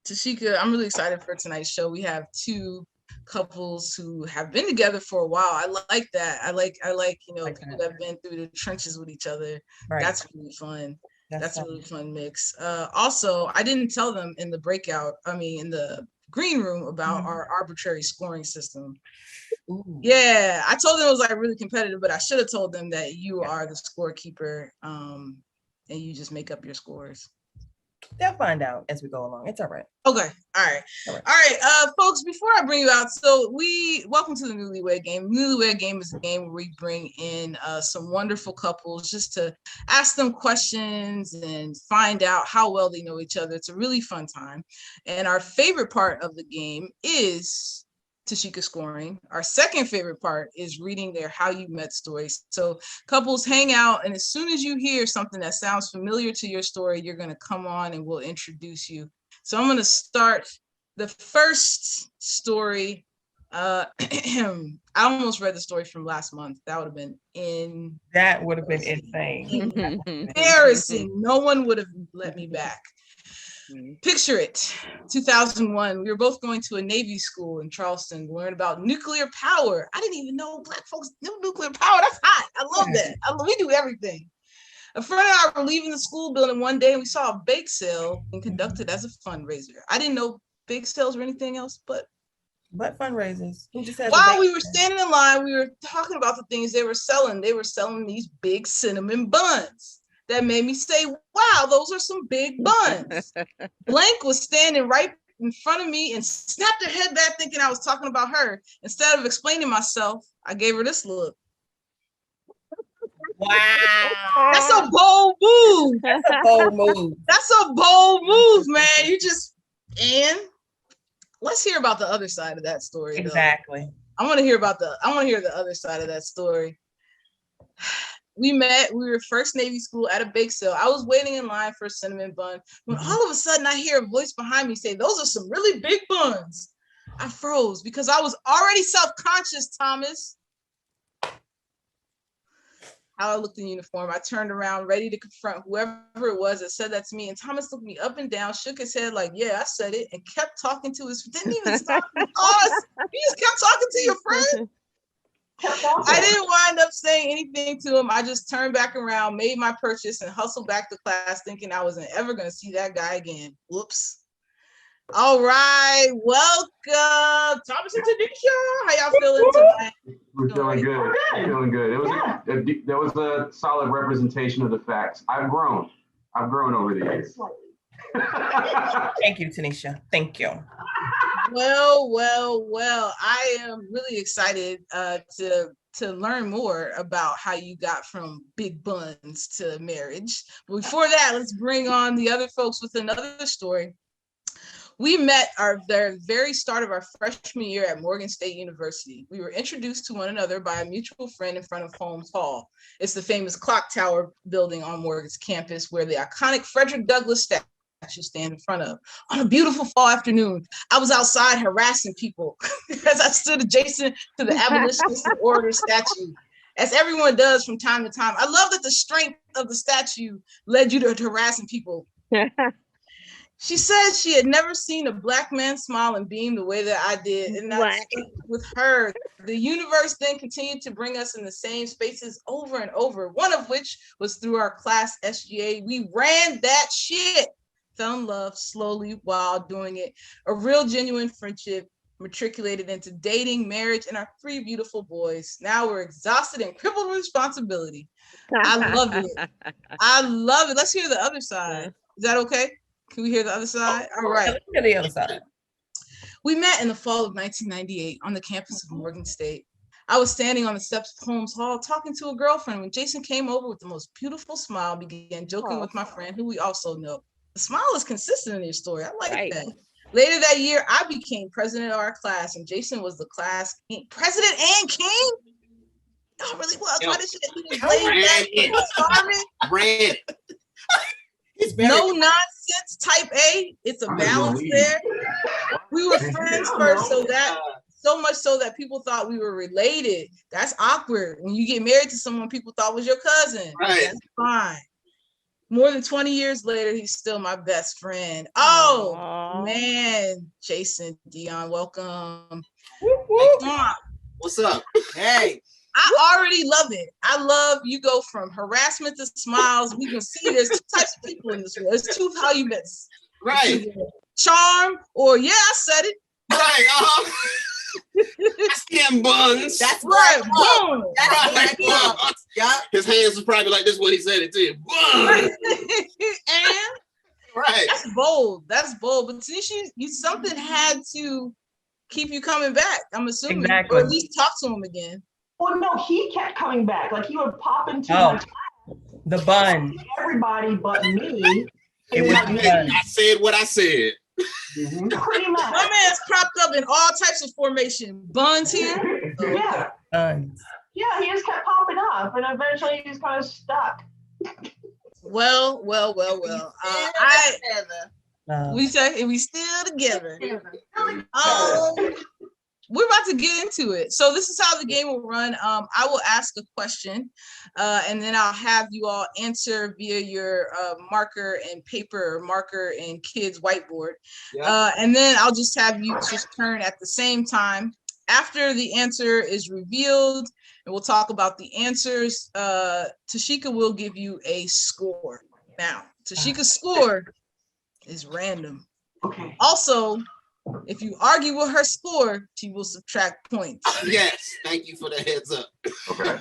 Tashika, I'm really excited for tonight's show. We have two couples who have been together for a while. I like that. I like people that have been through the trenches with each other. Right. That's really fun. That's a really fun mix. Also, I didn't tell them in the in the green room about our arbitrary scoring system. Ooh. Yeah, I told them it was like really competitive, but I should have told them that you are the scorekeeper, and you just make up your scores. They'll find out as we go along. It's all right. Okay. All right. Folks, before I bring you out, so welcome to the Newlywed Game. Newlywed Game is a game where we bring in some wonderful couples just to ask them questions and find out how well they know each other. It's a really fun time. And our favorite part of the game is Tashika scoring. Our second favorite part is reading their how you met stories. So couples hang out, and as soon as you hear something that sounds familiar to your story, you're going to come on and we'll introduce you. So I'm going to start the first story. I almost read the story from last month. That would have been insane. Embarrassing. No one would have let me back. Picture it, 2001. We were both going to a Navy school in Charleston to learn about nuclear power. I didn't even know Black folks knew nuclear power. That's hot. I love that. We do everything. A friend and I were leaving the school building one day and we saw a bake sale being conducted as a fundraiser. I didn't know bake sales or anything else, but fundraisers. While we were standing in line, we were talking about the things they were selling. They were selling these big cinnamon buns. That made me say, wow, those are some big buns. Blank was standing right in front of me and snapped her head back thinking I was talking about her. Instead of explaining myself, I gave her this look. Wow. That's a bold move. That's a bold move. That's a bold move, man. And let's hear about the other side of that story. Exactly. Though. I want to hear the other side of that story. We were first Navy school at a bake sale. I was waiting in line for a cinnamon bun when all of a sudden I hear a voice behind me say, those are some really big buns. I froze because I was already self-conscious, Thomas. How I looked in uniform, I turned around ready to confront whoever it was that said that to me. And Thomas looked me up and down, shook his head like, yeah, I said it, and kept talking to didn't even stop us. He just kept talking to your friend. I didn't wind up saying anything to him. I just turned back around, made my purchase, and hustled back to class thinking I wasn't ever going to see that guy again. Whoops. All right. Welcome. Thomas and Tanisha. How y'all feeling tonight? We're feeling good. We're feeling good. There was a solid representation of the facts. I've grown over the years. Thank you, Tanisha. Thank you. Well. I am really excited to learn more about how you got from big buns to marriage. But before that, let's bring on the other folks with another story. We met the very start of our freshman year at Morgan State University. We were introduced to one another by a mutual friend in front of Holmes Hall. It's the famous clock tower building on Morgan's campus where the iconic Frederick Douglass statue stand in front of. On a beautiful fall afternoon, I was outside harassing people as I stood adjacent to the Abolitionist Order statue, as everyone does from time to time. I love that the strength of the statue led you to harassing people. She said she had never seen a Black man smile and beam the way that I did, and I stuck with her. The universe then continued to bring us in the same spaces over and over, one of which was through our class SGA. We ran that shit. Fell in love slowly while doing it. A real genuine friendship matriculated into dating, marriage, and our 3 beautiful boys. Now we're exhausted and crippled with responsibility. I love it. I love it. Let's hear the other side. Is that okay? Can we hear the other side? All right. Let's hear the other side. We met in the fall of 1998 on the campus of Morgan State. I was standing on the steps of Holmes Hall talking to a girlfriend when Jason came over with the most beautiful smile, began joking with my friend who we also know. The smile is consistent in your story. I like that. Later that year, I became president of our class, and Jason was the class king. President and king? Oh, really was. Why did he was laid back? He was farming. No nonsense type A. It's a balance there. We were friends first, so much so that people thought we were related. That's awkward. When you get married to someone people thought was your cousin. Right. That's fine. More than 20 years later, he's still my best friend. Oh, Aww. man. Jason Dion, welcome. What's up? Hey. I already love it. I love you go from harassment to smiles. We can see there's two types of people in this world. There's two values. Right. Charm or yeah, I said it. Right. I see them buns. That's right. Boom. That's right. Yeah. His hands was probably like this when he said it too. Buns. And right. That's bold. That's bold. But Tanisha, something had to keep you coming back. I'm assuming, exactly. or at least talk to him again. Well, no, he kept coming back. Like he would pop into the bun. Everybody but me. It was I said what I said. Pretty much. My man's propped up in all types of formation. Buns here. Yeah. Buns. Yeah, he just kept popping up, and eventually he just kind of stuck. Well. We said we still together. We're about to get into it. So this is how the game will run. I will ask a question, and then I'll have you all answer via your marker and paper, or marker and kids' whiteboard. Yeah. And then I'll just have you just turn at the same time. After the answer is revealed, and we'll talk about the answers, Tashika will give you a score. Now, Tashika's score is random. Okay. Also, if you argue with her score, she will subtract points. Yes, thank you for the heads up. Okay.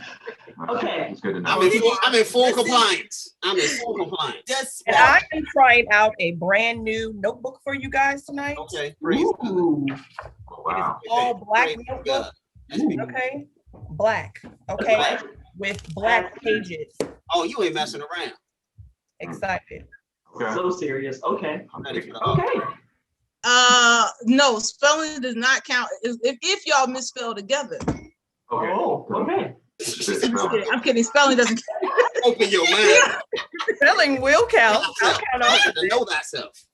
Okay. It's good to know. I'm in full compliance. I'm in full compliance. And I am trying out a brand new notebook for you guys tonight. Okay. Wow. It is all black notebook. Okay. Black. Okay. With black pages. Oh, you ain't messing around. Excited. Okay. So serious. Okay. I'm ready for the Okay. No, spelling does not count if y'all misspell together. Okay. Oh, okay. I'm kidding. Spelling doesn't count. Open your mind. Spelling will count. I'll count off. To know thyself.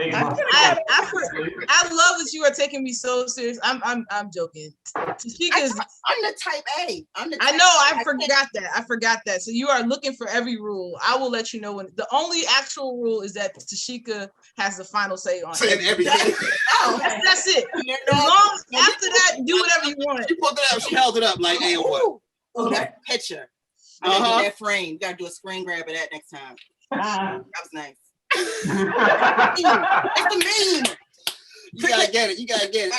I love that you are taking me so serious. I'm joking. Tashika's, I'm the type A. I know. I forgot that. So you are looking for every rule. I will let you know when. The only actual rule is that Tashika has the final say on everything. That's it. As long after that, do whatever you want. She pulled it up. She held it up like, hey, what? Oh, that picture. I gotta get that frame. You gotta do a screen grab of that next time. That was nice. It's the meme. You gotta get it. You gotta get it.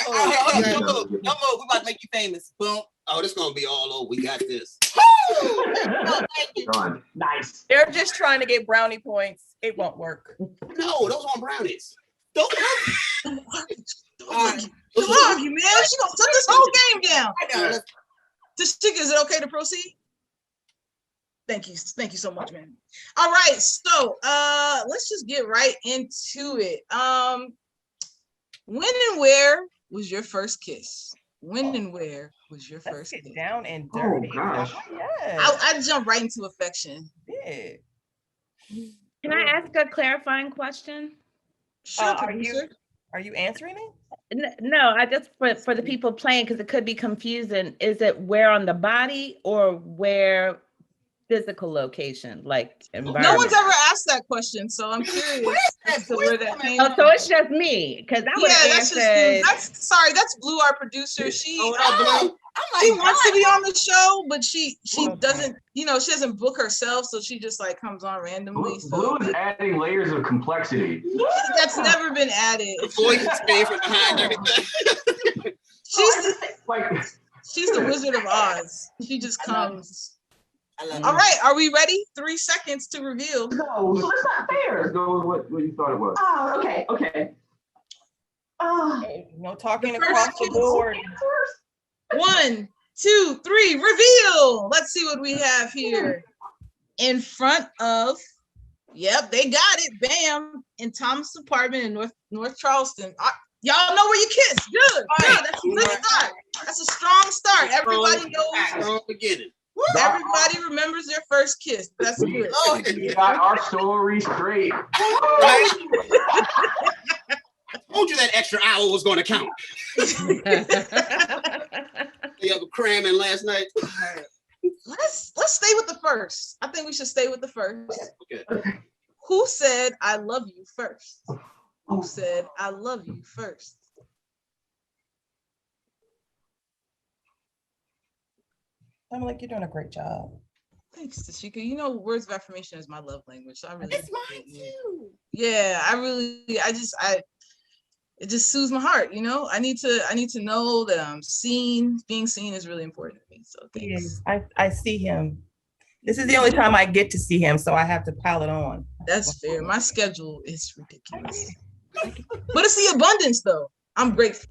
Don't move. We about to make you famous. Boom. Oh, this gonna be all over. We got this. Oh, thank you. Nice. They're just trying to get brownie points. It won't work. No, those aren't brownies. Don't argue, man. She gonna shut this whole game down. Tashika, is it okay to proceed? Thank you so much, man. All right, so let's just get right into it. When and where was your first kiss? When and where was your first kiss? Down and dirty. Oh gosh. I jumped right into affection. Yeah. Can I ask a clarifying question? Sure, are you answering it? No, I just for the people playing, because it could be confusing. Is it where on the body or where physical location, like environment? No one's ever asked that question, so I'm curious as to where that came from. So it's just me, because I would answer. That's Blue, our producer. She wants to be on the show, but she doesn't. She doesn't book herself, so she just like comes on randomly. Blue is adding layers of complexity. That's never been added. The voice came from behind everything. She's the Wizard of Oz. She just comes. All right, are we ready? 3 seconds to reveal. No, that's not fair. Let's go with what you thought it was. Oh, okay. No talking across the board. 1, 2, 3, reveal. Let's see what we have here. In front of, yep, they got it. Bam. In Thomas' apartment in North Charleston. Y'all know where you kiss. Good. That's a good start. That's a strong start. Everybody knows. Strong beginning. Everybody remembers their first kiss. That's good. You got our story straight. I told you that extra hour was going to count. You have a cramming last night. Let's stay with the first. I think we should stay with the first. Okay. Who said I love you first? Who said I love you first? I'm like, you're doing a great job. Thanks, Tashika. You know, words of affirmation is my love language. So I really It's mine too. Yeah, it just soothes my heart, you know. I need to know that I'm seen. Being seen is really important to me. So thanks. I see him. This is the only time I get to see him, so I have to pile it on. That's fair. My schedule is ridiculous. But it's the abundance though. I'm grateful.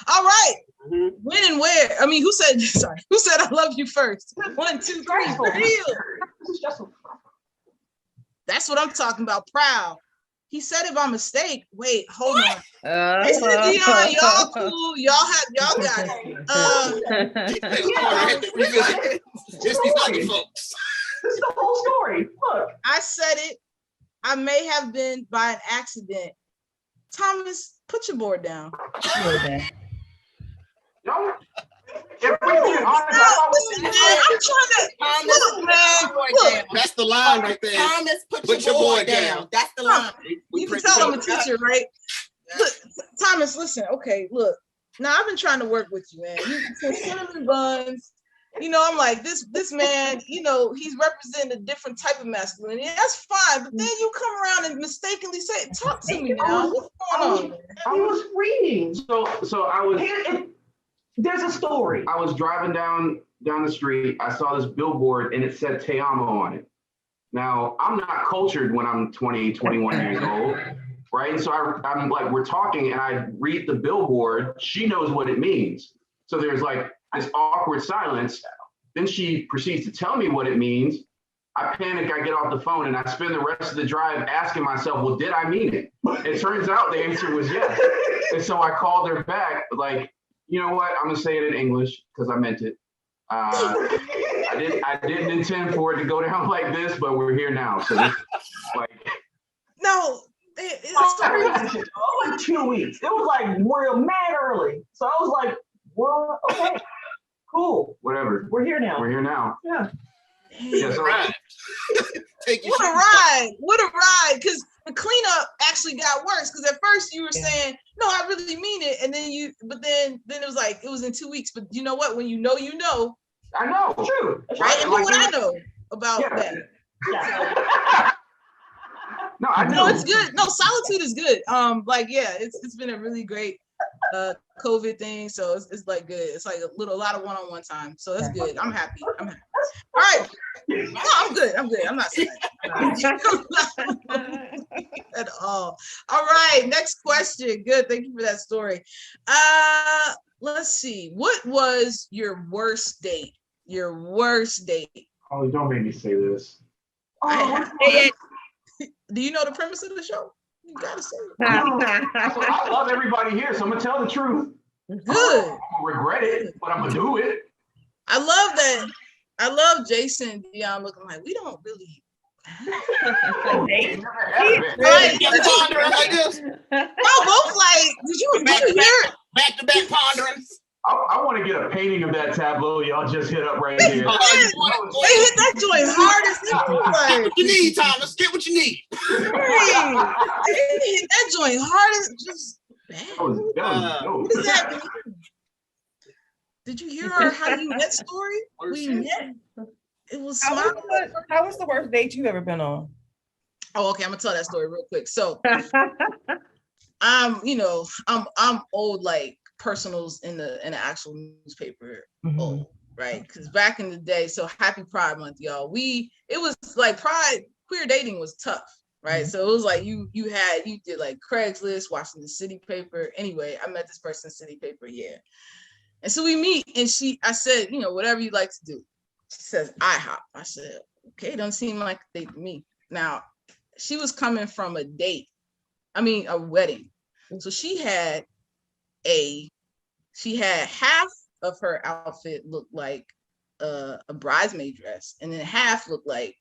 All right. When and where? I mean, who said I love you first? 1, 2, 3, real. That's what I'm talking about. Proud. He said it by mistake. Wait, hold on. Hey, Dion, y'all cool. Y'all got it. Just these other folks. This is the whole story. Look. I said it. I may have been by an accident. Thomas, put your board down. No. If we being honest, I thought Listen, man, I'm trying to look, man. Look. That's the line right there. Thomas, put your board down. That's the line. You can tell I'm a teacher, right? Look, Thomas, listen. Okay, look. Now I've been trying to work with you, man. You said cinnamon buns. You know, I'm like this man. You know, he's representing a different type of masculinity. That's fine, but then you come around and mistakenly say, "Talk to me now." What's going on? I was reading. So I was. There's a story. I was driving down the street. I saw this billboard and it said "Te amo" on it. Now I'm not cultured when I'm 20, 21 years old, right? And so I'm like, we're talking, and I read the billboard. She knows what it means. So there's like this awkward silence. Then she proceeds to tell me what it means. I panic, I get off the phone, and I spend the rest of the drive asking myself, well, did I mean it? It turns out the answer was yes. And so I called her back, like, you know what? I'm gonna say it in English because I meant it. I didn't intend for it to go down like this, but we're here now. So this, like, No, It was like 2 weeks. It was like we're mad early. So I was like, well, okay, cool. whatever. We're here now. We're here now. Yeah. Yeah, so Right. Take your What a shoes ride! What a ride! Because the cleanup actually got worse. Because at first you were saying, "No, I really mean it," and then but then it was like it was in 2 weeks. But you know what? When you know, I know. True. right? And Like, look what I know about yeah. that. Yeah. No, I No, know. it's good. No, solitude is good. Like it's been a really great COVID thing. So it's like good. It's like a lot of one-on-one time. So that's good. I'm happy. All right. No, I'm good. I'm not sad. At all. All right. Next question. Good. Thank you for that story. Let's see. What was your worst date? Your worst date? Oh, don't make me say this. Do you know the premise of the show? You gotta say it. I love everybody here, so I'm gonna tell the truth. Good. I don't regret it, but I'm gonna do it. I love that. I love Jason and Dion looking like we don't really. It never happened. Right? You're pondering like this. Y'all both like, did you hear? Back-to-back ponderings. I want to get a painting of that tableau y'all just hit up right here. They hit that joint hard as Get like, what you need, Thomas. Get what you need. they hit that joint hard as just. That was dope. What does that mean? Did you hear our how you met story? We met. It was How smart. was the worst date you ever been on? Oh, okay. I'm gonna tell that story real quick. So, I'm old like personals in the actual newspaper. Mhm. Old, right? Because back in the day, so happy Pride Month, y'all. It was like queer dating was tough, right? So it was like you did like Craigslist, Washington City paper. Anyway, I met this person in City paper, yeah. And so we meet, and I said, whatever you like to do. She says, IHOP. I said, okay, doesn't seem like a date to me. Now, she was coming from a wedding. So she had half of her outfit looked like a bridesmaid dress, and then half looked like,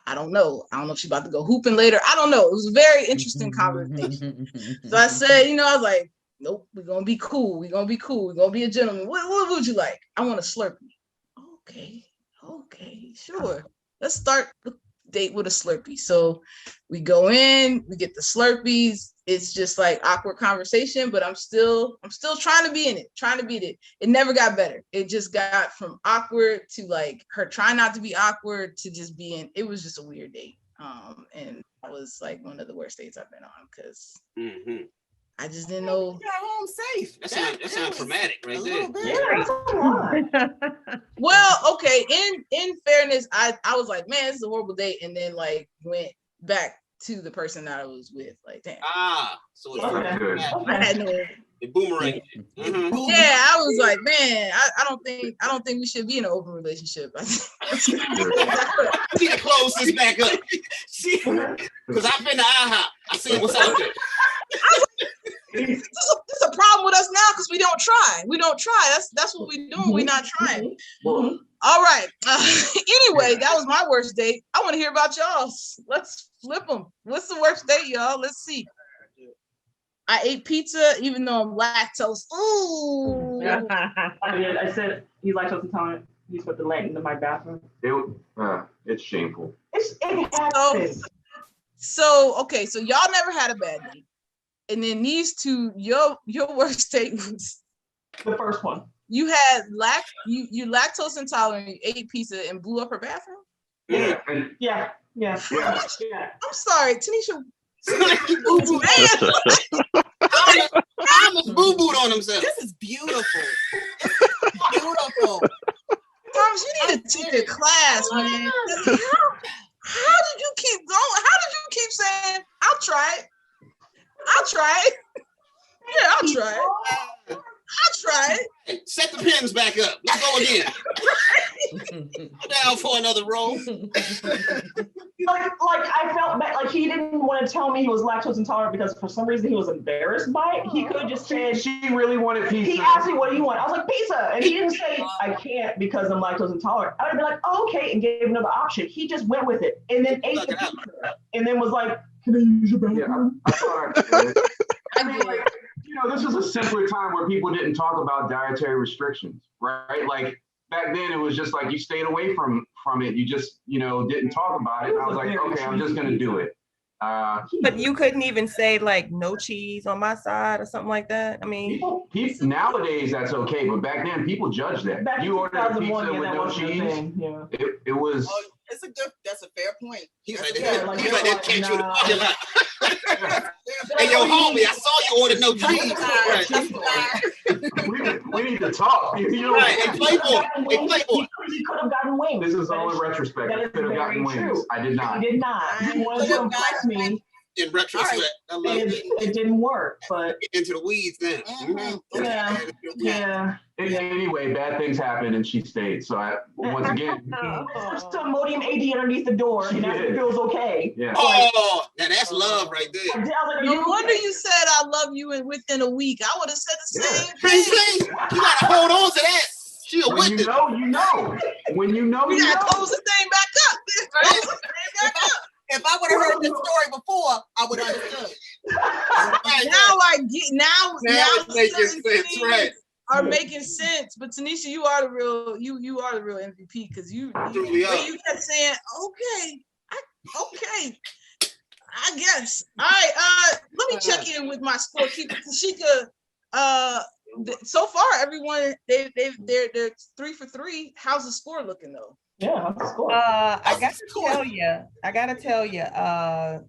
I don't know if she's about to go hooping later. I don't know. It was a very interesting conversation. So I said, I was like, nope, we're gonna be cool. We're gonna be a gentleman. What would you like? I want a Slurpee. Okay, sure. Let's start with date with a Slurpee. So we go in, we get the Slurpees. It's just like awkward conversation, but I'm still trying to be in it, trying to beat it. It never got better. It just got from awkward to like her trying not to be awkward to just being, it was just a weird date. And that was like one of the worst dates I've been on because I just didn't know. You got home safe. That sounds traumatic right there. Yeah, that's a lot. Well, okay. In fairness, I was like, man, this is a horrible date, and then like went back to the person that I was with. Like, damn. So it's I had no. It boomerang. Yeah, I was like, man, I don't think we should be in an open relationship. I need to close this back up. Because I've been to IHOP. I see what's out there. There's a problem with us now because we don't try. That's what we're doing. We're not trying. All right. Anyway, that was my worst date. I want to hear about y'all's. Let's flip them. What's the worst date, y'all? Let's see. I ate pizza even though I'm lactose. Ooh. I said he's lactose intolerant. He's put the leg into my bathroom. It's shameful. It happens. So okay, so y'all never had a bad date. And then these two, your worst date was the first one. You had you lactose intolerant, you ate pizza and blew up her bathroom? Yeah. Yeah. I'm sorry, Tanisha. I almost boo-booed on himself. This is beautiful. Beautiful. Thomas, you need to take a class, man. How did you keep going? How did you keep saying, I'll try it? Yeah, I'll try it. Set the pins back up. Let's go again. Go down for another roll. Like I felt bad. Like he didn't want to tell me he was lactose intolerant because for some reason he was embarrassed by it. He could have just said she really wanted pizza. He asked me, "What do you want?" I was like, "Pizza," and he didn't say I can't because I'm lactose intolerant. I would be like, oh, "Okay," and gave another option. He just went with it and then ate the pizza and then was like, "Can I use your bathroom?" I mean, like, this was a simpler time where people didn't talk about dietary restrictions, right? Like back then, it was just like you stayed away from it. You just, didn't talk about it. And I was like, okay, I'm just gonna do it. But you couldn't even say like no cheese on my side or something like that. I mean, people nowadays that's okay, but back then people judged that. You ordered a pizza with no cheese. Yeah. It was. Oh, that's a fair point. He's like that catch you in the parking lot. Hey, yo, homie, I saw you order no cheese. We need to talk. Right, and Playboy. He could have gotten wings. This is all in retrospect. He could have gotten wings. I did not. He did not. He wanted to impress me. In retrospect, I love it didn't work, but into the weeds then. Yeah. Anyway, bad things happened and she stayed. So once again, put some Modium AD underneath the door and that feels okay. Yeah. Oh, now that's love right there. No wonder you said I love you and within a week. I would have said the same thing. You gotta hold on to that. She a when witness. You know. When you know, we gotta close the thing back up. If I would have heard this story before, I would have understood. Now I get now it's making sense, right? Are making sense, but Tanisha, you are the real MVP because you kept saying okay, I guess. All right, let me check in with my scorekeeper, Tashika. So far, everyone they're 3 for 3. How's the score looking though? Yeah, how's the score? I gotta tell you, I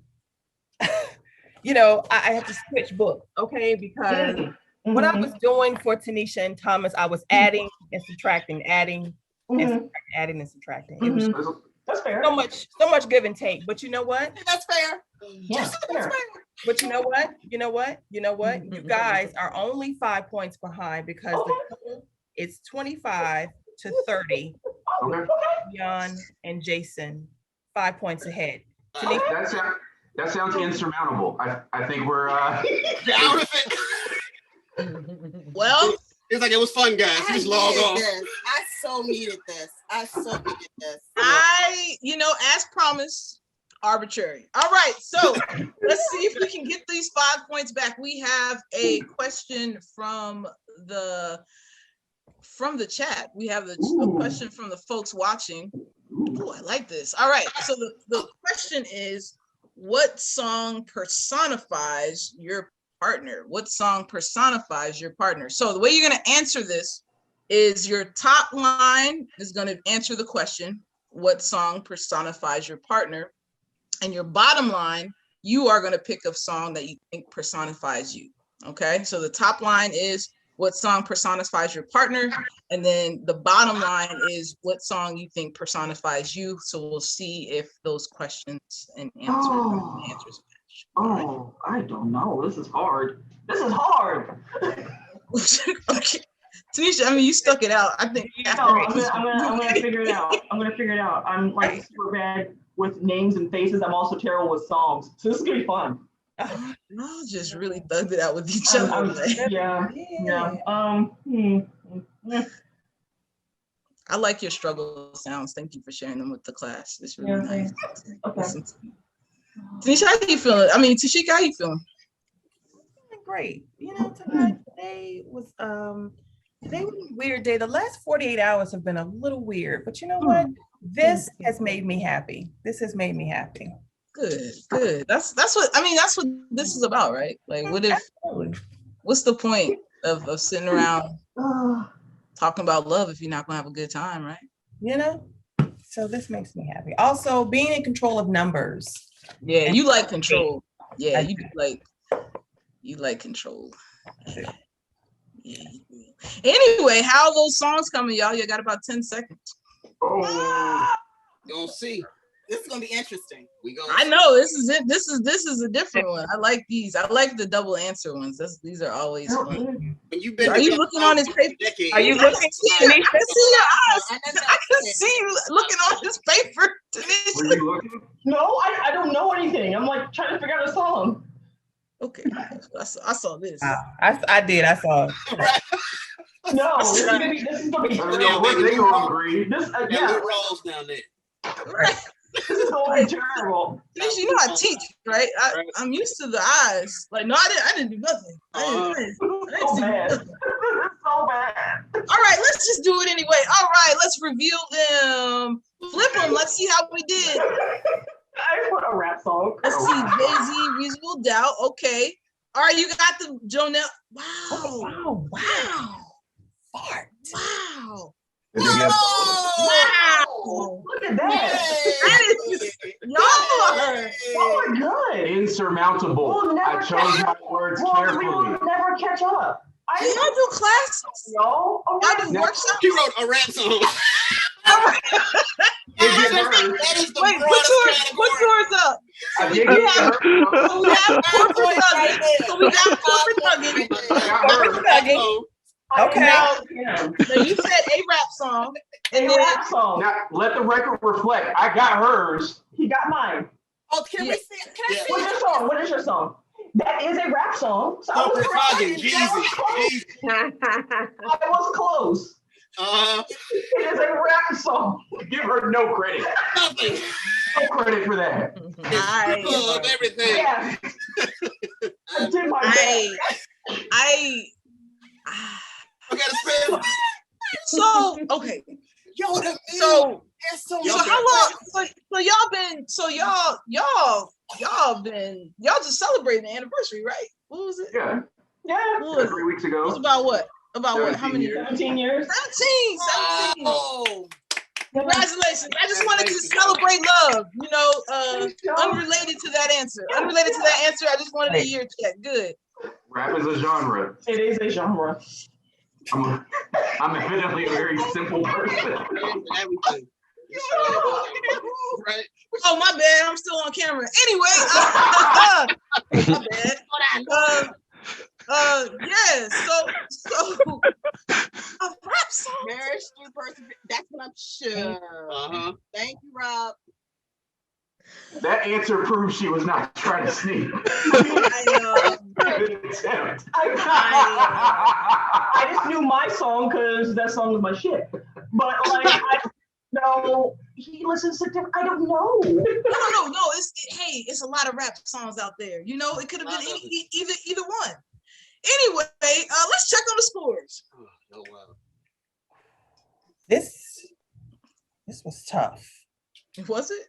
have to switch books, okay? Because what I was doing for Tanisha and Thomas, I was adding and subtracting, adding and subtracting. It was that's fair. So much give and take. But you know what? That's fair. Yeah, that's fair. But you know what? You guys are only 5 points behind because the total is 25 to 30. Okay. Jan and Jason, 5 points ahead. That sounds insurmountable. I think we're down with it. Well, it's like it was fun, guys. Just log on. I so needed this. As promised, arbitrary. All right, so let's see if we can get these 5 points back. We have a question from the chat. We have a question from the folks watching. Ooh, I like this. All right. So the question is, what song personifies your partner? What song personifies your partner? So the way you're going to answer this is your top line is going to answer the question, what song personifies your partner? And your bottom line, you are going to pick a song that you think personifies you. Okay. So the top line is, what song personifies your partner? And then the bottom line is, what song you think personifies you? So we'll see if those questions and answers match. Oh, I don't know. This is hard. This is hard. Okay. Tanisha, I mean, you stuck it out. I think. I'm gonna figure it out. I'm gonna figure it out. I'm like super bad with names and faces. I'm also terrible with songs. So this is gonna be fun. Y'all just really thugged it out with each other. Yeah. I like your struggle sounds. Thank you for sharing them with the class. It's really nice. Okay. Tanisha, how you feeling? I mean, Tashika, how you feeling? Great. You know, today was a weird day. The last 48 hours have been a little weird, but you know what? This has made me happy. This has made me happy. Good. That's what this is about, right? Like, what's the point of sitting around talking about love if you're not gonna have a good time, right? You know? So this makes me happy. Also, being in control of numbers. Yeah, you like control. Yeah, you like control. Yeah. Anyway, how are those songs coming, y'all? You got about 10 seconds. Oh, you gonna see. This is gonna be interesting. I know this is it. This is a different one. I like these. I like the double answer ones. These are always fun. Are you looking on his paper? Are you looking? I can see your eyes. I can see you looking on his paper. Were you looking? No, I don't know anything. I'm like trying to figure out a song. Okay, I saw this. I did. I saw it. No, this is gonna be. They gonna agree. Rolls down there. Right. This is gonna be terrible. You know I teach, right? I'm used to the eyes. Like, no, I didn't do nothing. I didn't So bad. nothing. So bad. All right, let's just do it anyway. All right, let's reveal them. Flip them. Let's see how we did. I put a rap song. Let's see, Daisy, Reasonable Doubt. Okay. All right, you got the Jonelle. Wow. Fart. Wow. Wow. Look at that. That is Y'all are good. Insurmountable. I chose my words carefully. We will never catch up. Do y'all do classes? Y'all do workshops? She wrote a rap song. That is the Wait, put yours up. I did get her. So we have corporate thugging. Okay. Now you said a rap song. And then rap song. Now, let the record reflect. I got hers. He got mine. Oh, can we see? Can I see? What's your song? What is your song? That is a rap song. So I was close. It is a rap song. Give her no credit. Nothing. No credit for that. I love everything. Yeah. I did my best. I gotta spell. So okay. So how long? Y'all just celebrating the anniversary, right? What was it? Yeah. Yeah. 3 weeks ago. It was about what? About what? How many years. 17 years. 17. Oh. Congratulations. I just wanted to celebrate love, unrelated to that answer. I just wanted a year check. Good. Rap is a genre. It is a genre. I'm admittedly a very simple person. Everything. Right. Oh, my bad. I'm still on camera. Anyway, my bad. Yeah. So a rap song. Marriage through person. That's what I'm sure. Thank you, Rob. That answer proves she was not trying to sneak. I just knew my song because that song was my shit. But like, I know he listens to different. I don't know. No. It's a lot of rap songs out there. It could have been either one. Anyway, let's check on the scores. Oh wow. This was tough. Was it?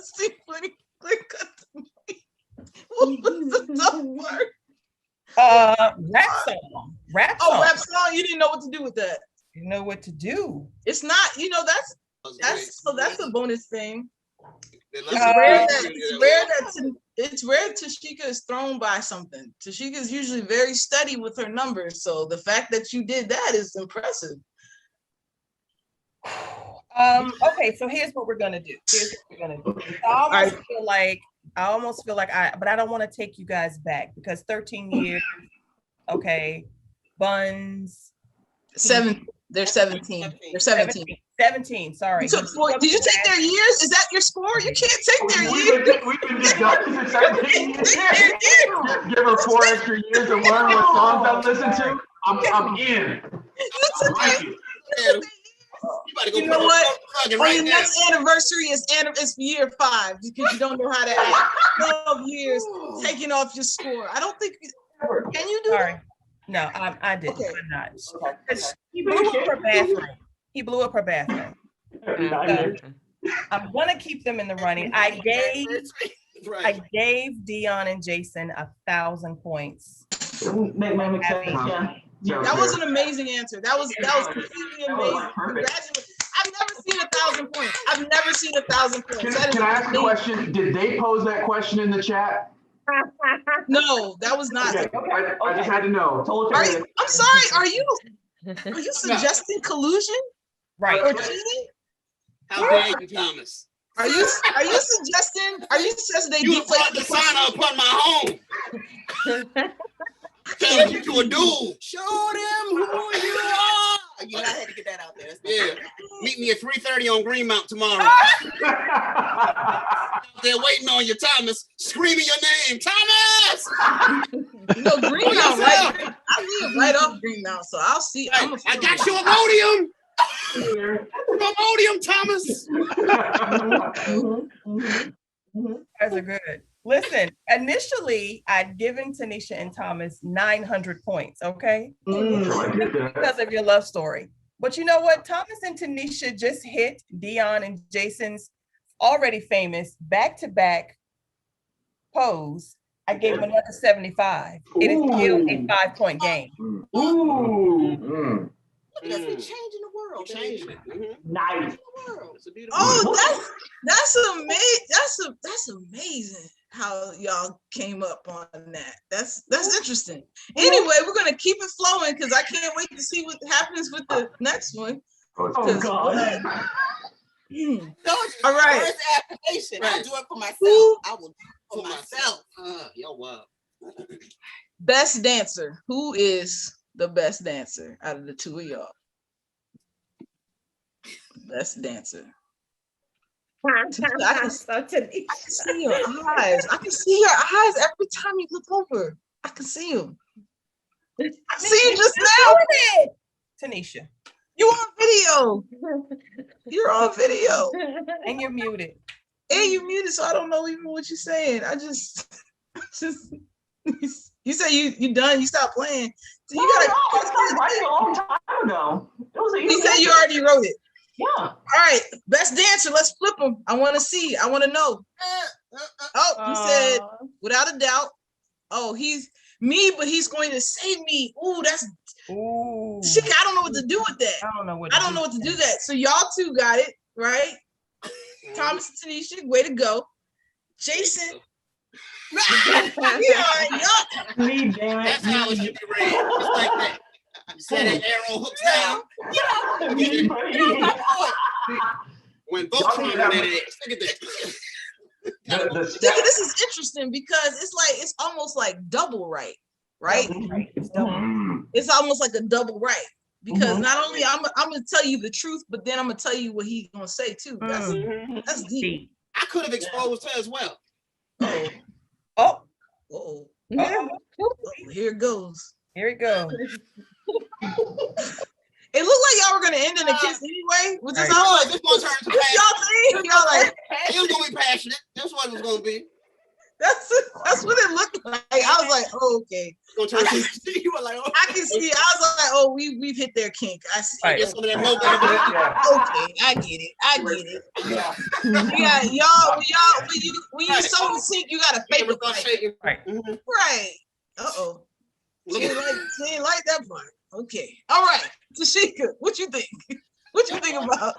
See, click cut to me. What was the tough part? Rap song. Oh, rap song. You didn't know what to do with that. You know what to do. It's not, that's a bonus thing. It's rare that Tashika is thrown by something. Tashika is usually very steady with her numbers. So the fact that you did that is impressive. Okay, so here's what we're gonna do. I almost feel like but I don't want to take you guys back because 13 years. Okay, buns. They're 17. They're 17. 17. Sorry. Did you take their years? Is that your score? You can't take their years. We've been discussing 17 years. Give her 4 extra years to learn what songs I listen to. I'm in. You know what? On your next anniversary is year 5 because you don't know how to act. 12 years taking off your score. I don't think. Can you do that? No, I didn't. Okay. I'm not. He blew up her bathroom. I'm gonna keep them in the running. I gave Dion and Jason 1,000 points. That was an amazing answer. That was completely amazing. Congratulations. I've never seen 1,000 points. I've never seen 1,000 points. Can I ask a question? Did they pose that question in the chat? No, that was not. Okay. I just had to know. I'm sorry. Are you suggesting collusion? Right. Or cheating? How dare you, Thomas? Are you suggesting they You brought the sign upon my home. Telling you to a dude. Show them who you are. You know, I had to get that out there. Yeah. Meet me at 3:30 on Greenmount tomorrow. They're waiting on you, Thomas, screaming your name, Thomas! Greenmount, right? I live right off Greenmount, so I'll see. Hey, I got you a Rhodium! Rhodium, Thomas! Guys are good. Listen, initially, I'd given Tanisha and Thomas 900 points, okay? Because of your love story. But you know what? Thomas and Tanisha just hit Dion and Jason's already famous back-to-back pose. I gave them another 75. It is still a 5-point game. Look at us, we changing the world. Changing it. Nice. That's amazing. That's amazing how y'all came up on that. That's interesting. Anyway, we're gonna keep it flowing because I can't wait to see what happens with the next one. Oh God. All right. First application. I do it for myself. I will do it for myself. Yo, wow. Best dancer. Who is the best dancer out of the two of y'all? Best dancer. I can see your eyes. I can see your eyes every time you look over. I can see them. I see you just now. Tanisha. You on video. You're on video. And you're muted. And you're muted, so I don't know even what you're saying. I just you say you done, you stopped playing. So you gotta I started writing a long time ago. He said you already wrote it. Yeah. All right, best dancer. Let's flip them. I want to see. I want to know. Oh, he said without a doubt. Oh, he's me, but he's going to save me. Ooh, that's. Ooh. Shit, I don't know what to do with that. I don't know what to do that. So y'all two got it right. Thomas and Tanisha, way to go. Jason. Me, damn it. That's how it should be raised. Just like that. You said that arrow hooks down. When both of them did it, look at that. This is interesting because it's almost like double right? It's almost like a double right because not only I'm gonna tell you the truth, but then I'm gonna tell you what he's gonna say too. That's deep. I could have exposed her as well. Oh. Here it goes. Here it goes. It looked like y'all were gonna end in a kiss anyway. Was this this one turned to passion. Y'all like It was gonna be passionate. That's what it was gonna be. That's what it looked like. I was like, oh, okay. You were like, oh. I can see. I was like, oh, we've hit their kink. I see. Right. Get some of that no baby. Okay, I get it. Yeah, y'all. When you so in sync, you gotta fake it. Right. Right. Uh-oh. She ain't like that part. Okay. All right. Tashika, what you think? What you think about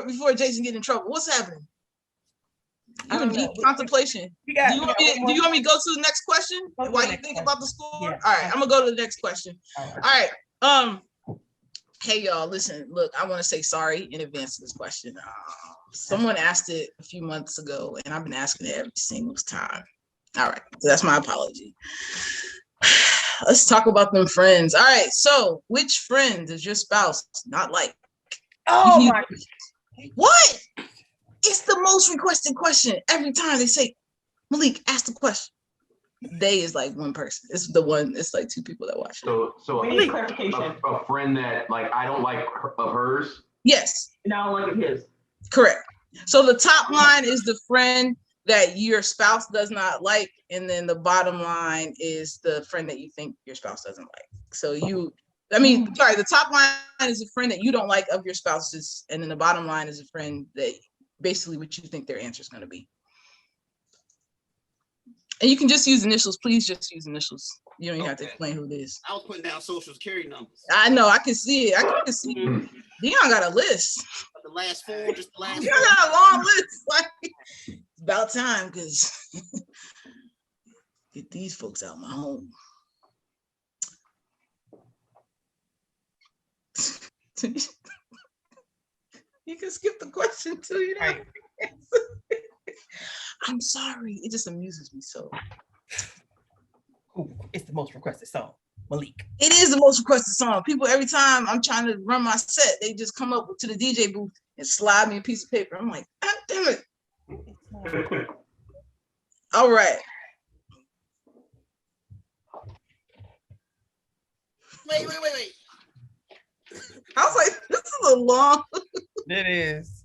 before Jason get in trouble? What's happening? You in deep contemplation. Do you want me to go to the next question while you think about the score? Yeah. All right, I'm gonna go to the next question. All right. Hey y'all, listen, look, I want to say sorry in advance to this question. Someone asked it a few months ago, and I've been asking it every single time. All right, so that's my apology. Let's talk about them friends. All right, so which friend does your spouse not like? Oh my! What? It's the most requested question every time they say, Malik, ask the question. They is like one person. It's the one. It's like two people that watch it. So We need clarification. a friend that like I don't like of hers. Yes, And I don't like it his. correct. So the top line is the friend that your spouse does not like, and then the bottom line is the friend that you think your spouse doesn't like. So the top line is a friend that you don't like of your spouse's, and then the bottom line is a friend that basically what you think their answer is going to be. And you can just use initials. Please just use initials. You don't even have to explain who it is. I was putting down social security numbers. I know. I can see it. I can see it. Dion got a list. The last four, just the last Dion got a long list. Like, it's about time because get these folks out of my home. You can skip the question too. You know. Right. I'm sorry. It just amuses me so. Ooh, it's the most requested song, Malik. It is the most requested song. People, every time I'm trying to run my set, they just come up to the DJ booth and slide me a piece of paper. I'm like, God damn it. All right. Wait. I was like, this is a long. It is.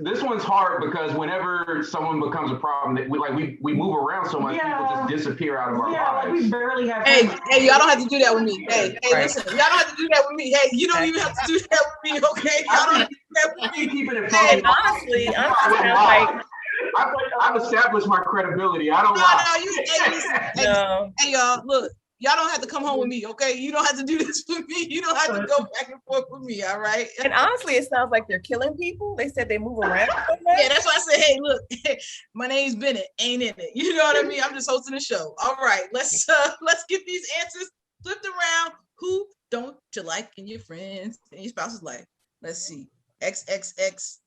This one's hard because whenever someone becomes a problem, we move around so much, people just disappear out of our lives. Like we barely have. Hey, y'all don't have to do that with me. Hey, listen, y'all don't have to do that with me. Hey, you don't even have to do that with me, okay? Y'all don't have to do that with me. Keeping it Hey, honestly, I've established my credibility. I don't lie. No. Hey, y'all, look. Y'all don't have to come home with me, okay? You don't have to do this with me. You don't have to go back and forth with me, all right? And honestly, it sounds like they're killing people. They said they move around so much. Yeah, that's why I said, hey, look, my name's Bennett, ain't in it. You know what I mean? I'm just hosting the show. All right, let's get these answers flipped around. Who don't you like in your friends and your spouse's life? Let's see. XXX.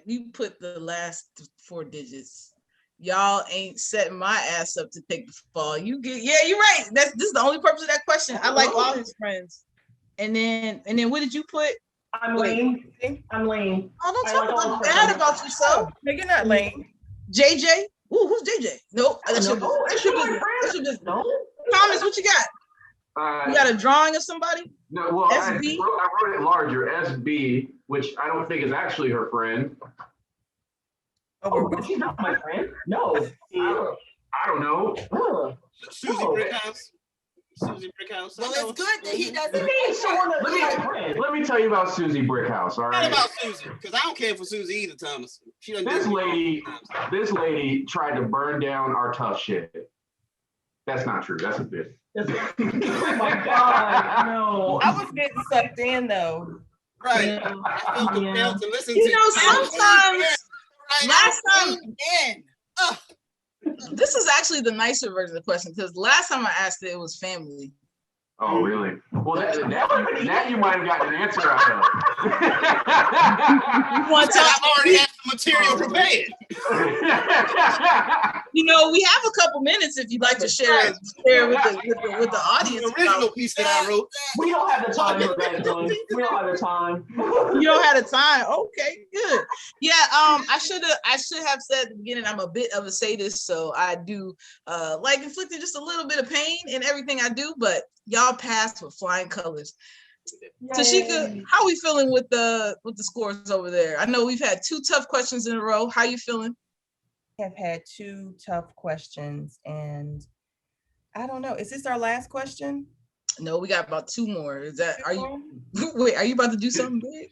You put the last 4 digits. Y'all ain't setting my ass up to take the fall. You're right. This is the only purpose of that question. I like all his friends. And then what did you put? I'm lame. Oh, don't talk about bad about yourself. No, you're not lame. JJ? Ooh, who's JJ? Nope. That's your business. No. Thomas, what you got? You got a drawing of somebody? No, well, SB? I wrote it larger, SB, which I don't think is actually her friend. Oh, she's not my friend. No. I don't know. Susie Brickhouse. Well, it's good that he doesn't. Let me tell you about Susie Brickhouse. All right. Not about Susie, because I don't care for Susie either, Thomas. This lady tried to burn down our tough shit. That's not true. That's a bit. Oh my God, no. I was getting sucked in though. Right. I felt compelled to listen to. Sometimes. Last time, again. This is actually the nicer version of the question because last time I asked it was family. Oh, really? Well, that you might have gotten an answer out of. I've already had the material prepared. We have a couple minutes if you'd like to share with the audience. The original piece that I wrote. We don't have the time for that, John. We don't have the time. You don't have the time. Okay, good. Yeah. I should have said at the beginning I'm a bit of a sadist, so I do inflicting just a little bit of pain in everything I do, but y'all passed with flying colors. Tashika, how are we feeling with the scores over there? I know we've had 2 tough questions in a row. How you feeling? Have had 2 tough questions, and I don't know. Is this our last question? No, we got about 2 more. Is that wait, are you about to do something big?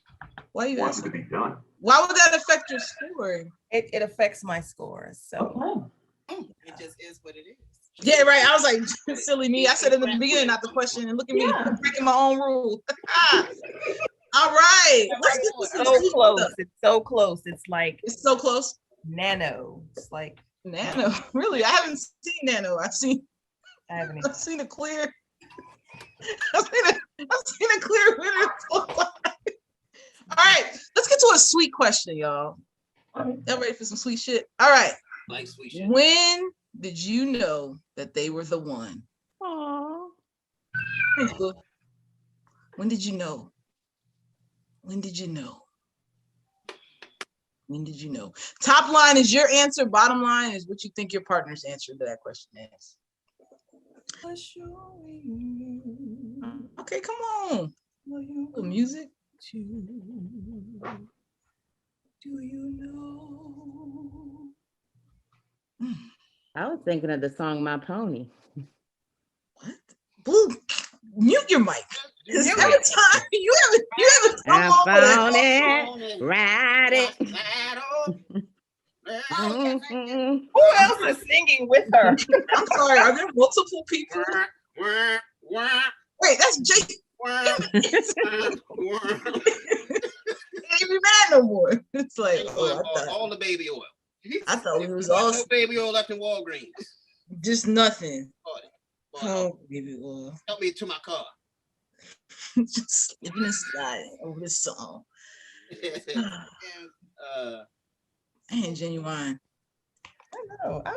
Why are you Wants asking? to be done. Why would that affect your scoring? It affects my scores. So It just is what it is. Yeah, right. I was like, silly me. I said in the beginning, not the question, and look at me breaking my own rule. All right. Let's get this so close. It's so close. It's like it's so close. Nano. It's like Nano. Really? I haven't seen Nano. I've seen a clear. I've seen a clear winner. All right. Let's get to a sweet question, y'all. Y'all ready for some sweet shit? All right. Like sweet shit. When did you know that they were the one? Aww. When did you know? When did you know? When did you know? Top line is your answer. Bottom line is what you think your partner's answer to that question is. Okay, come on. The music. Do you know? I was thinking of the song My Pony. What? Blue, mute your mic. Because every time you haven't I come found on it, ride it. Who else is singing with her? I'm sorry, are there multiple people? Wait, that's Jake. Can't be mad no more. It's like, all the baby oil. I thought we was all no baby oil left in Walgreens. Just nothing. Oh, baby oil. Help me to my car. Just slipping and sliding over this song. And Genuine. I know. I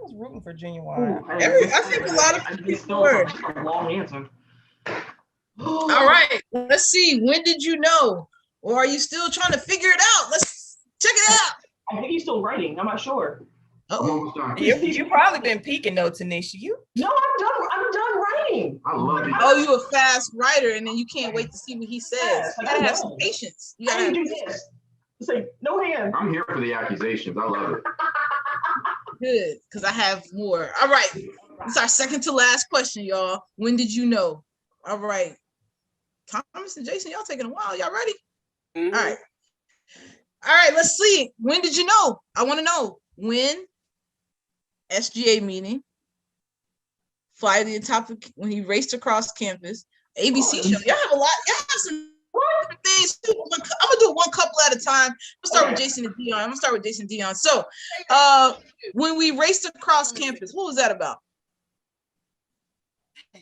was rooting for Genuine. I think a lot of people were. A long answer. All right, let's see. When did you know? Or are you still trying to figure it out? Let's check it out. I think he's still writing. I'm not sure. You've probably been peeking though, Tanisha. No, I'm done writing. I love it. Oh, you a fast writer, and then you can't wait to see what he says. Yes, You gotta have some patience. You gotta I have do this. It's like no hand. I'm here for the accusations. I love it. good, because I have more. All right, it's our second to last question, y'all. When did you know? All right, Thomas and Jason, y'all taking a while. Y'all ready? Mm-hmm. All right, let's see. When did you know? I want to know when. SGA meeting, fly to the top of, when he raced across campus, ABC show. Y'all have a lot. Y'all have some different things too. I'm gonna do one couple at a time. Let's start with Jason and Dion. I'm gonna start with Jason and Dion. So, when we raced across campus, what was that about?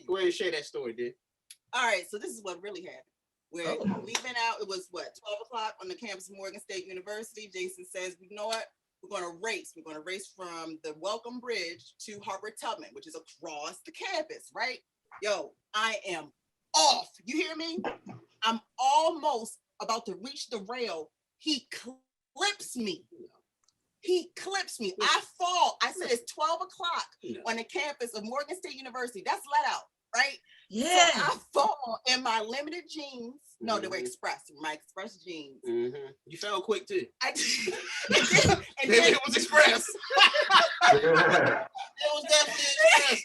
Go ahead and share that story, dude. All right, so this is what really happened. We're leaving out. It was 12 o'clock on the campus of Morgan State University. Jason says, you know what? We're going to race. We're going to race from the Welcome Bridge to Harvard Tubman, which is across the campus, right? Yo, I am off. You hear me? I'm almost about to reach the rail. He clips me. I fall. I said it's 12 o'clock on the campus of Morgan State University. That's let out, right? Yeah. So I fall in my limited jeans. No, they were express. My express jeans. Mm-hmm. You fell quick too. And then it was express. It was definitely express.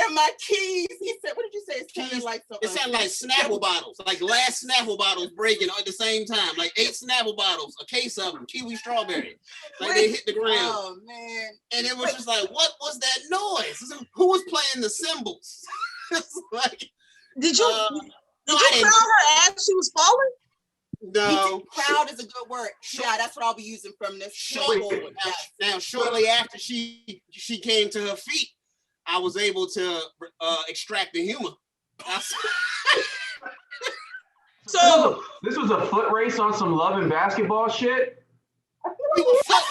And my keys. He said, "What did you say?" It sounded like It sounded like Snapple bottles, like glass Snapple bottles breaking at the same time, like 8 Snapple bottles, a case of them, kiwi strawberry, like they hit the ground. Oh man! And it was just like, what was that noise? Who was playing the cymbals? Like, did you crowd her as she was falling? No. Crowd is a good word. Yeah, that's what I'll be using from this. Now, shortly after she came to her feet, I was able to extract the humor. So this was a foot race on some love and basketball shit.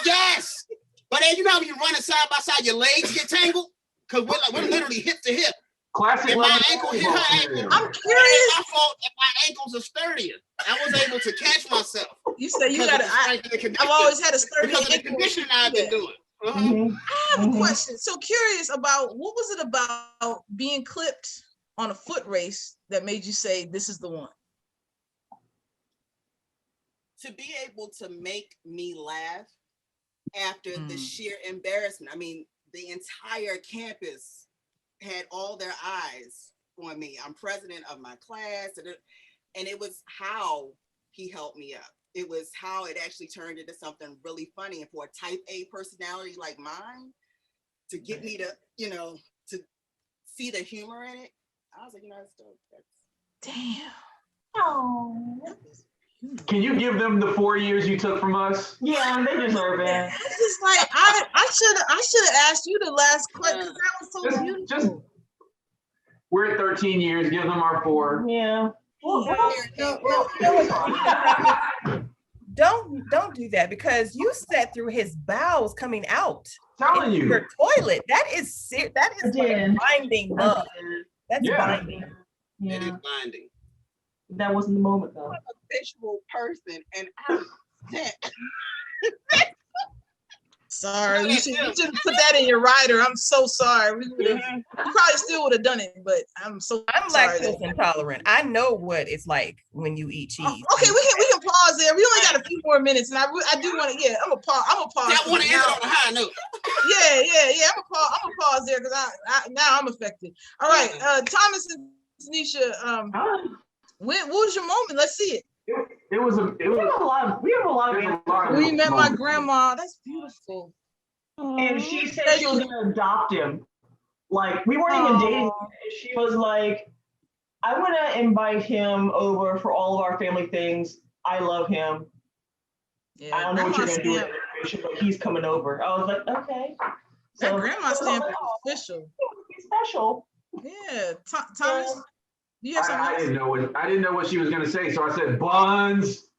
Yes, but then you know when you're running side by side, your legs get tangled because we're literally hip to hip. Classic. And my ankle hit her ankle. I'm curious. My fault. And my ankles are sturdier. I was able to catch myself. You say you got to. I've always had a sturdy because of the conditioning I've been doing. I have a question. So curious about what was it about being clipped on a foot race that made you say, this is the one? To be able to make me laugh after the sheer embarrassment. I mean, the entire campus had all their eyes on me. I'm president of my class, and it was how he helped me up. It was how it actually turned into something really funny. And for a type A personality like mine, to get me to, to see the humor in it, I was like, that's dope. Damn. Oh. Can you give them the 4 years you took from us? Yeah, they deserve it. It's just like I should have asked you the last question because that was so beautiful. Just we're at 13 years. Give them our 4. Yeah. Don't do that, because you sat through his bowels coming out. Telling you. Your toilet. That is like binding love. That's binding. It is binding. That wasn't the moment though. I'm a visual person, and I'm upset. Sorry, you should put that in your rider. I'm so sorry. We probably still would have done it, but I'm sorry. Lactose intolerant. I know what it's like when you eat cheese. Okay, we can pause there. We only got a few more minutes, and I do want to. Yeah, I'm a pause. I want to end it on a high note. Yeah. I'm a pause there because I now I'm affected. All right, Thomas and Tanisha. What was your moment? Let's see it. We have a lot of We met my grandma. That's beautiful. And she said she was gonna adopt him. Like, we weren't even dating. She was like, I want to invite him over for all of our family things. I love him. Yeah, I don't know what you're gonna do with the information, but he's coming over. I was like, okay. That So grandma stamp is official. he's special. Yeah, Thomas. Do you have something I else? didn't know what she was gonna say, so I said buns.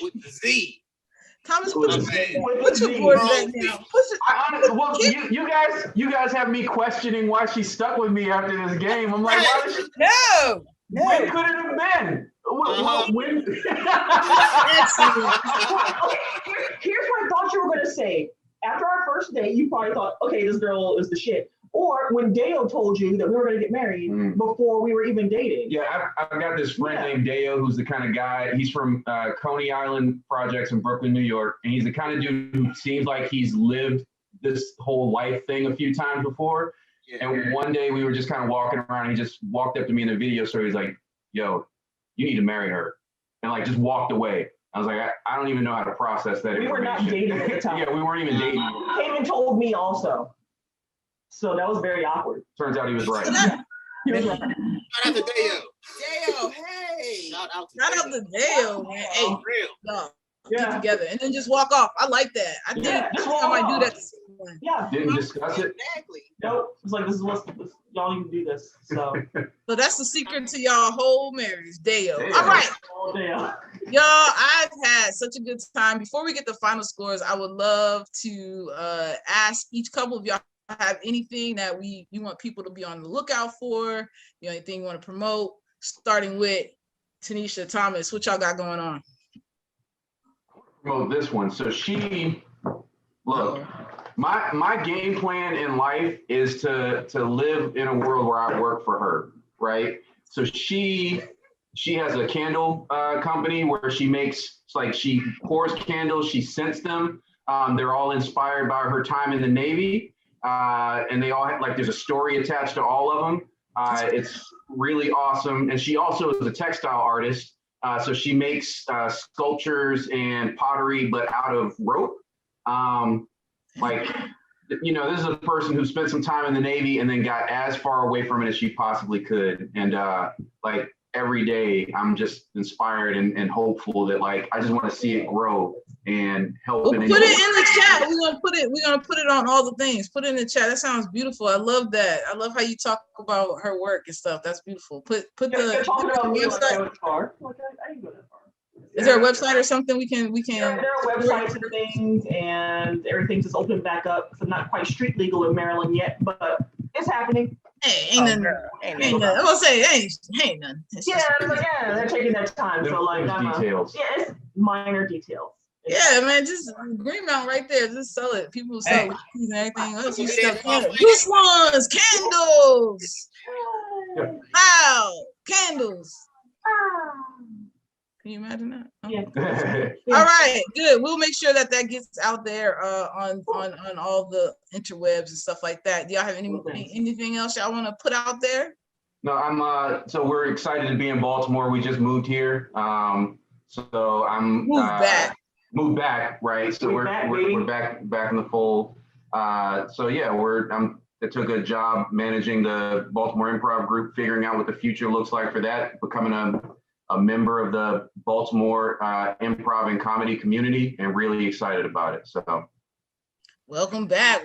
With the Z. Thomas, With put the your board back down. You guys have me questioning why she stuck with me after this game. I'm like, why was she? No. When could it have been? When? Here's what I thought you were gonna say. After our first date, you probably thought, okay, this girl is the shit. Or when Dale told you that we were going to get married before we were even dating. Yeah, I've got this friend named Dale, who's the kind of guy, he's from Coney Island Projects in Brooklyn, New York. And he's the kind of dude who seems like he's lived this whole life thing a few times before. Yeah. And one day we were just kind of walking around. And he just walked up to me in the video store. He's like, yo, you need to marry her. And like just walked away. I was like, I don't even know how to process that. We were not dating at the time. Yeah, we weren't even dating. He came and told me also. So that was very awkward. Turns out he was right. He was right. Shout out to Dale. Dale, hey. Shout out to Dale, man. Hey, real. no, get together and then just walk off. I like that. I think I might do that to someone. Yeah. Didn't discuss it. Exactly. Nope. It's like, y'all need to do this. So that's the secret to y'all whole marriage, Dale. Dale. All right. all Dale. Y'all, I've had such a good time. Before we get the final scores, I would love to ask each couple of y'all have anything that you want people to be on the lookout for, anything you want to promote, starting with Tanisha, Thomas, what y'all got going on? Promote this one. So look, my game plan in life is to live in a world where I work for her, right? So she has a candle company where she pours candles, she scents them. They're all inspired by her time in the Navy. And they all have, there's a story attached to all of them. It's really awesome. And she also is a textile artist. So she makes sculptures and pottery, but out of rope. This is a person who spent some time in the Navy and then got as far away from it as she possibly could. And every day I'm just inspired and hopeful that I just want to see it grow and help. Put it in the chat. We're gonna put it on all the things. Put it in the chat. That sounds beautiful. I love that. I love how you talk about her work and stuff. That's beautiful. Put the website. Is there a website or something we can? There are websites and things, and everything's just opened back up. So not quite street legal in Maryland yet, but it's happening. Hey, ain't nothing. I'm gonna say ain't nothing. They're taking their time. Details. It's minor details. Yeah, man, just Greenmount right there. Just sell it. People sell keys and everything. Loose ones, candles. Wow, candles. Can you imagine that? Oh. Yeah. All right, good. We'll make sure that gets out there on all the interwebs and stuff like that. Do y'all have anything else y'all want to put out there? No, I'm so we're excited to be in Baltimore. We just moved here. So I'm moved back, right? So we're back in the fold. So yeah, I took a job managing the Baltimore Improv Group, figuring out what the future looks like for that, becoming a member of the Baltimore improv and comedy community, and really excited about it. So welcome back.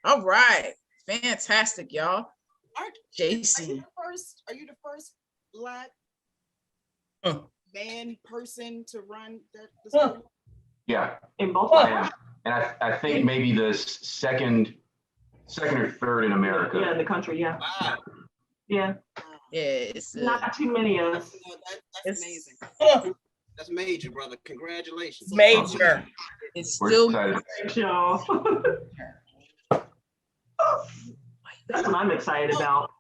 All right, fantastic, y'all. Jason, are you the first Black man person to run that? Yeah, in Baltimore. And I think maybe the second or third in America. Yeah, in the country. Yeah. Wow. Yeah. Yeah, it's Not too many of us. That's amazing. That's major, brother. Congratulations. Major. It's We're still excited. Thanks, y'all. That's what I'm excited about.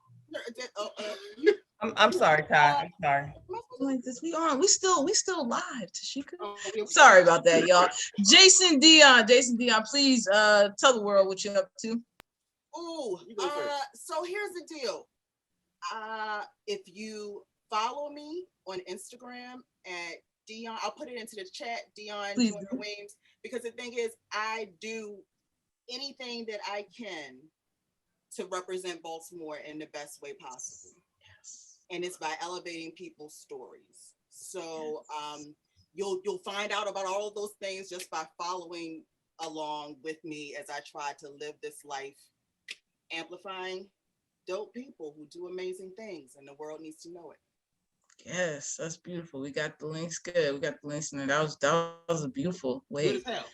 I'm sorry, Ty. I'm sorry. like this. We still live, Tashika. Sorry about that, y'all. Jason Dion, please tell the world what you're up to. Oh, so here's the deal. If you follow me on Instagram at Dion, I'll put it into the chat, Dion Junior Williams, because the thing is, I do anything that I can to represent Baltimore in the best way possible. Yes. And it's by elevating people's stories. So you'll find out about all of those things just by following along with me as I try to live this life, amplifying dope people who do amazing things, and the world needs to know it. Yes, that's beautiful. We got the links. Good. We got the links in there. That was a beautiful way. Good as hell.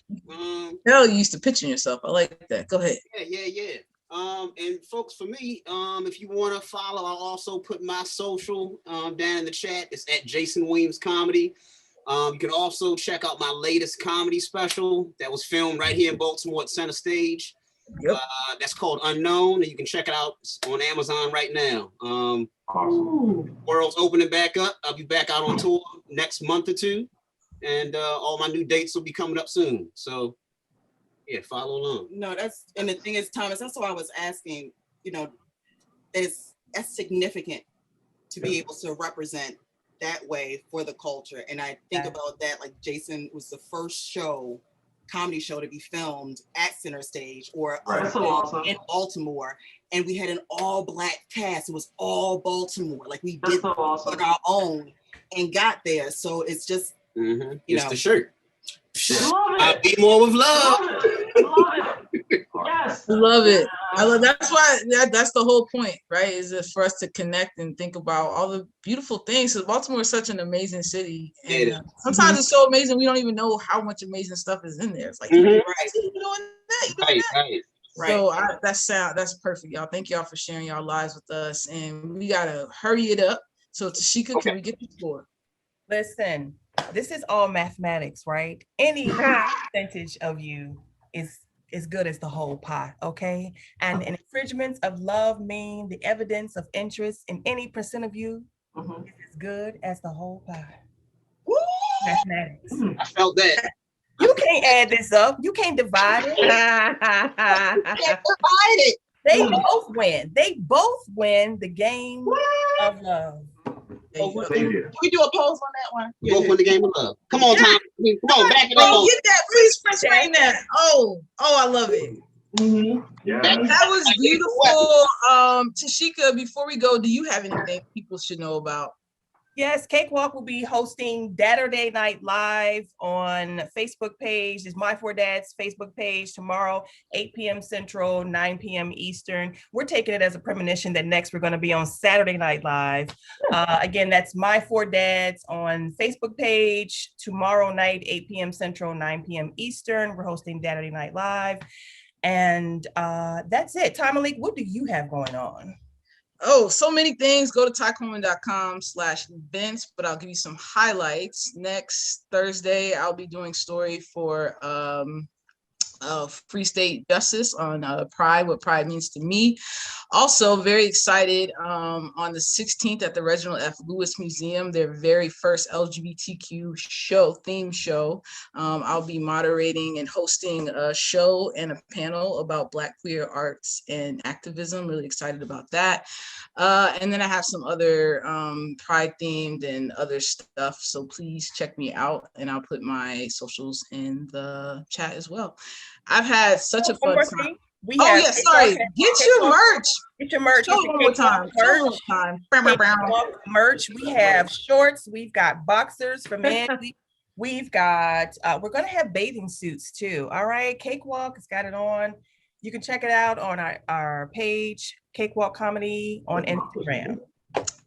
Hell, you used to picture yourself. I like that. Go ahead. Yeah. And folks, for me, if you want to follow, I'll also put my social down in the chat. It's at Jason Williams Comedy. You can also check out my latest comedy special that was filmed right here in Baltimore at Center Stage. Yep. That's called Unknown, and you can check it out on Amazon right now. Awesome. World's opening back up. I'll be back out on tour next month or two, and all my new dates will be coming up soon. So yeah, follow along. No, and the thing is, Thomas, that's why I was asking, that's significant to be able to represent that way for the culture. And I think about that, like Jason was the first comedy show to be filmed at Center Stage or in Baltimore. And we had an all Black cast. It was all Baltimore. Like we did on our own and got there. So it's just, it's the shirt. I'll be more with love. Love it. Yes. Love it. That's why that's the whole point, right? Is it for us to connect and think about all the beautiful things. So Baltimore is such an amazing city, and sometimes it's so amazing we don't even know how much amazing stuff is in there. It's like you're doing that. So that's perfect, y'all. Thank y'all for sharing y'all lives with us, and we gotta hurry it up. So Tashika, can we get the score? Listen, this is all mathematics, right? Any percentage of you is as good as the whole pie, okay? And infringements of love mean the evidence of interest in any percent of you is as good as the whole pie. Woo! Mathematics. I felt that. You can't add this up. You can't divide it. They both win. They both win the game of love. Can we do a pose on that one? Both win the game of love. Come on, Tom. Come on, back it up. Get that, please explain that. Oh, I love it. Yeah. That was beautiful. Tashika, before we go, do you have anything people should know about? Yes, Cakewalk will be hosting Saturday Night Live on Facebook page. It's My Four Dads Facebook page tomorrow, 8 p.m. Central, 9 p.m. Eastern. We're taking it as a premonition that next we're going to be on Saturday Night Live. Again, that's My Four Dads on Facebook page tomorrow night, 8 p.m. Central, 9 p.m. Eastern. We're hosting Saturday Night Live. And that's it. Ty Malik, what do you have going on? Oh, so many things. Go to tycoleman.com/events, but I'll give you some highlights. Next Thursday, I'll be doing story for Free State Justice on Pride, what Pride means to me. Also very excited on the 16th at the Reginald F. Lewis Museum, their very first LGBTQ theme show. I'll be moderating and hosting a show and a panel about Black queer arts and activism. Really excited about that. And then I have some other Pride themed and other stuff. So please check me out, and I'll put my socials in the chat as well. I've had such a fun time. Oh yeah, sorry. Get your merch. Get your merch. Show it one more time. Merch. We have shorts. We've got boxers for men. We've got. We're gonna have bathing suits too. All right, Cakewalk has got it on. You can check it out on our page, Cakewalk Comedy on Instagram.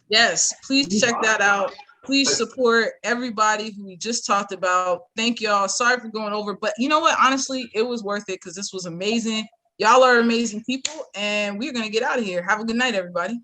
Yes, please check that out. Please support everybody who we just talked about. Thank y'all. Sorry for going over, but you know what? Honestly, it was worth it because this was amazing. Y'all are amazing people, and we're going to get out of here. Have a good night, everybody.